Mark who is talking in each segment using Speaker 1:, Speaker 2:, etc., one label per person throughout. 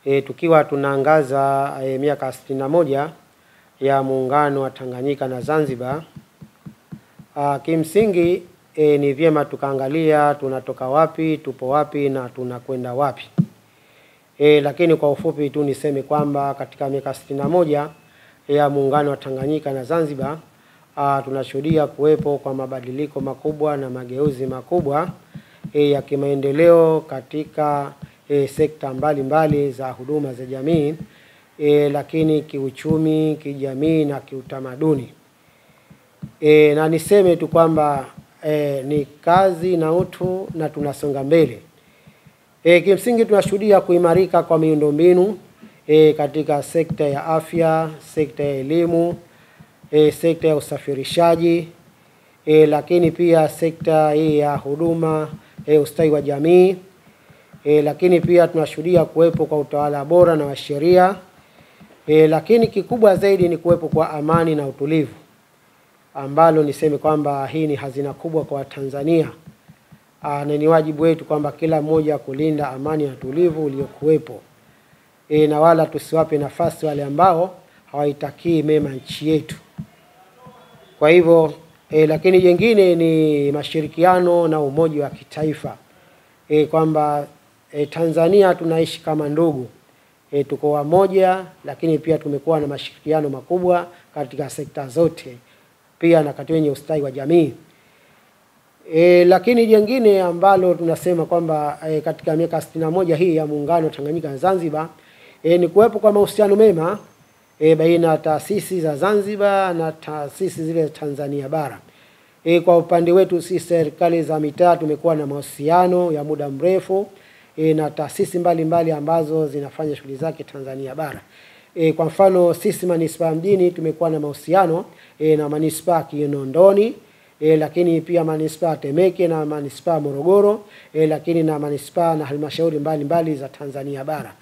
Speaker 1: tukiwa tunaangaza miaka 61 ya muungano wa Tanganyika na Zanzibar. Kimsingi ni vyema tukaangalia tunatoka wapi, tupo wapi na tunakwenda wapi. Lakini kwa ufupi tu niseme kwamba katika miaka 61 ya muungano wa Tanganyika na Zanzibar tunashuhudia kuwepo kwa mabadiliko makubwa na mageuzi makubwa ya kimaendeleo katika sekta mbalimbali za huduma za jamii, lakini kiuchumi, kijamii na kiutamaduni. Na niseme tu kwamba ni kazi na utu na tunasonga mbele. Kimsingi tunashuhudia kuimarika kwa miundombinu katika sekta ya afya, sekta ya elimu, sekta ya usafirishaji, lakini pia sekta ya huduma ustawi wa jamii, lakini pia tunashuhudia kuwepo kwa utawala bora na wa sheria, lakini kikubwa zaidi ni kuwepo kwa amani na utulivu, ambalo niseme kwamba hii ni hazina kubwa kwa Tanzania. Na ni wajibu wetu kwamba kila mmoja kulinda amani na utulivu uliokuwepo, na wala tusiwape nafasi wale ambao hawaitakii mema nchi yetu. Kwa hivyo lakini jingine ni mashirikiano na umoja wa kitaifa, kwamba Tanzania tunaishi kama ndugu, tuko wamoja, lakini pia tumekuwa na mashirikiano makubwa katika sekta zote, pia na katika ustawi wa jamii. Lakini jingine ambalo tunasema kwamba katika miaka 61 hii ya muungano Tanganyika na Zanzibar ni kuwepo kwa mahusiano mema baina ya taasisi za Zanzibar na taasisi zile za Tanzania bara. Kwa upande wetu sisi serikali za mitaa tumekuwa na mahusiano ya muda mrefu na taasisi mbalimbali ambazo zinafanya shughuli zake Tanzania bara. Kwa mfano sisi manispaa mjini tumekuwa na mahusiano na manispaa Kinondoni, lakini pia manispaa Temeke na manispaa Morogoro, lakini na manispaa na halmashauri mbalimbali za Tanzania bara.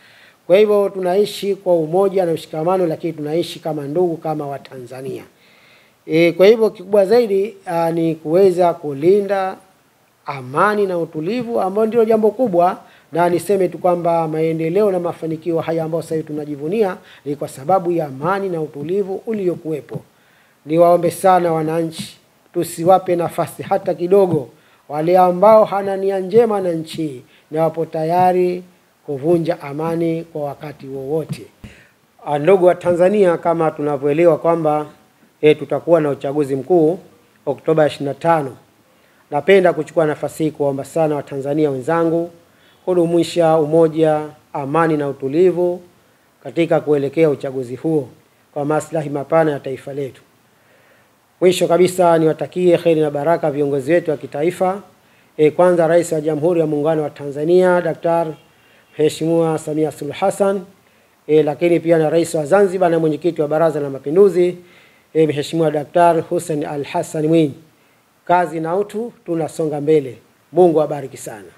Speaker 1: Kwa hivyo tunaishi kwa umoja na mshikamano, lakini tunaishi kama ndugu, kama Watanzania. Kwa hivyo kikubwa zaidi ni kuweza kulinda amani na utulivu, ambao ndio jambo kubwa. Na niseme tu kwamba maendeleo na mafanikio haya ambayo sasa tunajivunia ni kwa sababu ya amani na utulivu uliokuwepo. Niwaombe sana wananchi, tusiwape nafasi hata kidogo wale ambao hana nia njema na nchi, na wapo tayari kuvunja amani kwa wakati wowote. Ndugu wa Tanzania, kama tunavyoelewa kwamba tutakuwa na uchaguzi mkuu Oktoba 25. Napenda kuchukua nafasi hii kuomba sana Watanzania wenzangu kudumisha umoja, amani na utulivu katika kuelekea uchaguzi huo kwa maslahi mapana ya taifa letu. Mwisho kabisa niwatakie kheri na baraka viongozi wetu wa kitaifa. Kwanza Rais wa Jamhuri ya Muungano wa Tanzania Daktari Mheshimiwa Samia Suluhu Hassan, lakini pia na Rais wa Zanzibar na mwenyekiti wa Baraza la Mapinduzi Mheshimiwa Daktari Hussein Ali Hassan Mwinyi. Kazi na utu, tunasonga mbele. Mungu abariki sana.